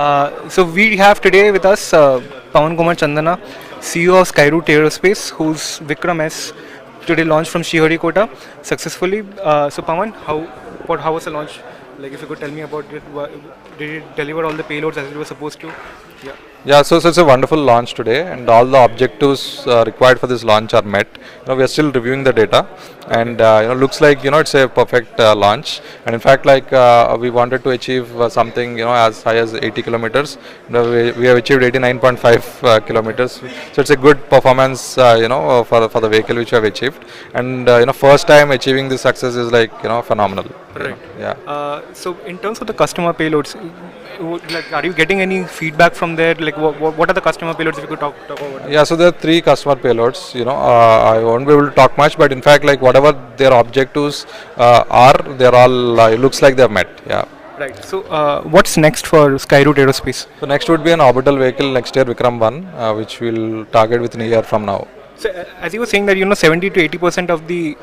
So we have today with us Pawan Chandana, CEO of Skyroot Aerospace, whose Vikram-S today launched from Sriharikota successfully. So Pawan, how was the launch? Like, if you could tell me about it, did it deliver all the payloads as it was supposed to? Yeah. Yeah, so it's a wonderful launch today, and all the objectives required for this launch are met. We are still reviewing the data, and looks like it's a perfect launch. And in fact, we wanted to achieve something as high as 80 kilometers. We have achieved 89.5 kilometers. So it's a good performance, for the vehicle which we have achieved. And first time achieving this success is phenomenal. Right. Yeah. So in terms of the customer payloads, are you getting any feedback from there? Like, what are the customer payloads? If you could talk about that. Yeah, so there are 3 customer payloads. I won't be able to talk much, but in fact, whatever their objectives they're all. It looks like they're met. Yeah. Right. So what's next for Skyroot Aerospace? So next would be an orbital vehicle next year, Vikram-1, which we'll target within a year from now. So as you were saying that 70 to 80% of the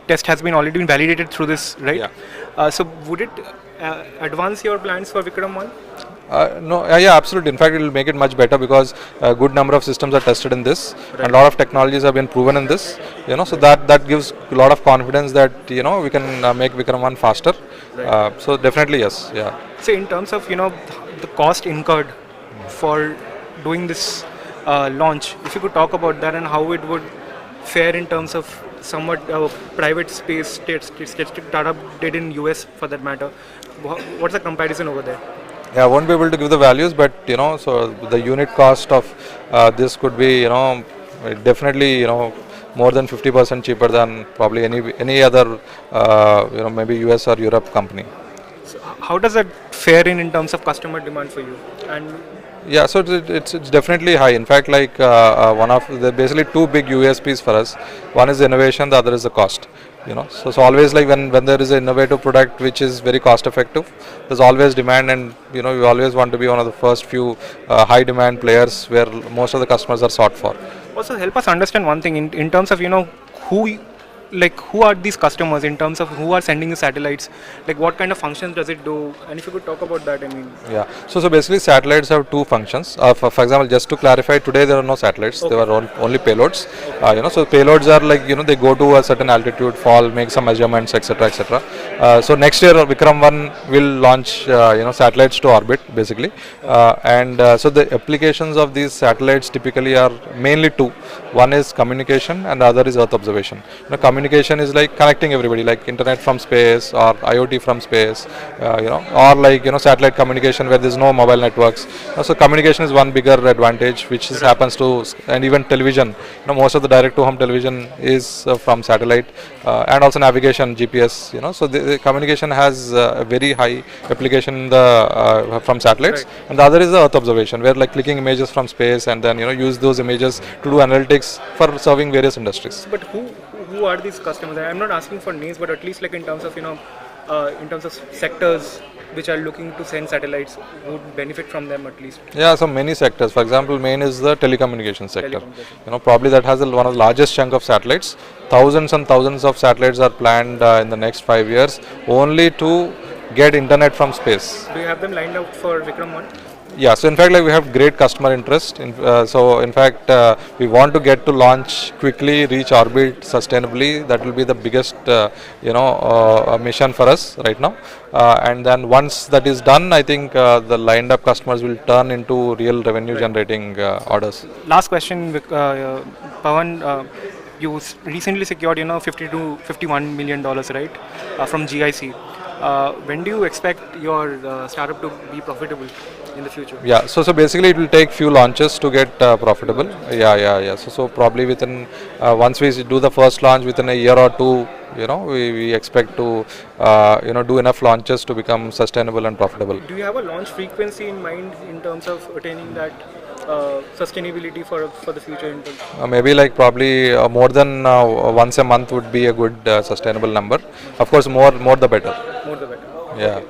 test has been already been validated through this, right? Yeah. So would it advance your plans for Vikram-1? No, yeah, absolutely. In fact, it will make it much better because a good number of systems are tested in this, right, and a lot of technologies have been proven in this. So that gives a lot of confidence that we can make Vikram-1 faster. Right. So definitely yes, yeah. So in terms of the cost incurred for doing this launch, if you could talk about that and how it would fare in terms of somewhat private space startup did in US for that matter. What's the comparison over there? Yeah, I won't be able to give the values, but so the unit cost of this could be definitely more than 50% cheaper than probably any other maybe US or Europe company. So how does that fare in terms of customer demand for you? And yeah, so it's definitely high. In fact, one of the basically 2 big USPs for us. One is the innovation, the other is the cost. So always when there is an innovative product which is very cost effective, there's always demand, and you always want to be one of the first few high demand players where most of the customers are sought for. Also help us understand one thing in terms of who are these customers in terms of who are sending the satellites, like what kind of functions does it do, and if you could talk about that. Yeah, so basically satellites have 2 functions. For example, just to clarify, today there are no satellites. Okay. There are only payloads. So payloads are they go to a certain altitude, fall, make some measurements, etc., etc. So next year Vikram-1 will launch satellites to orbit basically, so the applications of these satellites typically are mainly 2. One is communication and the other is Earth observation. Communication is like connecting everybody, like internet from space or IoT from space, or satellite communication where there is no mobile networks. So communication is one bigger advantage, which happens to, and even television. Most of the direct-to-home television is from satellite, and also navigation, GPS. So the communication has a very high application from satellites, right, and the other is the Earth observation, where clicking images from space and then use those images to do analytics for serving various industries. But who are these customers? I'm not asking for names, but at least in terms of sectors which are looking to send satellites, would benefit from them at least. Yeah, so many sectors. For example, main is the telecommunication sector. Probably that has one of the largest chunk of satellites. Thousands and thousands of satellites are planned in the next 5 years only to get internet from space. Do you have them lined up for Vikram-1? Yeah, so in fact we have great customer interest. So in fact we want to get to launch quickly, reach orbit sustainably. That will be the biggest mission for us right now. And then once that is done, I think the lined up customers will turn into real revenue generating orders. Last question, Pawan. You recently secured $50 to $51 million, right, from GIC. When do you expect your startup to be profitable in the future? Yeah, so basically it will take few launches to get profitable. Yeah. So probably within once we do the first launch within a year or 2, we expect to do enough launches to become sustainable and profitable. Do you have a launch frequency in mind in terms of attaining that sustainability for the future? Maybe probably more than once a month would be a good sustainable number. Of course, more the better. More the better. Yeah.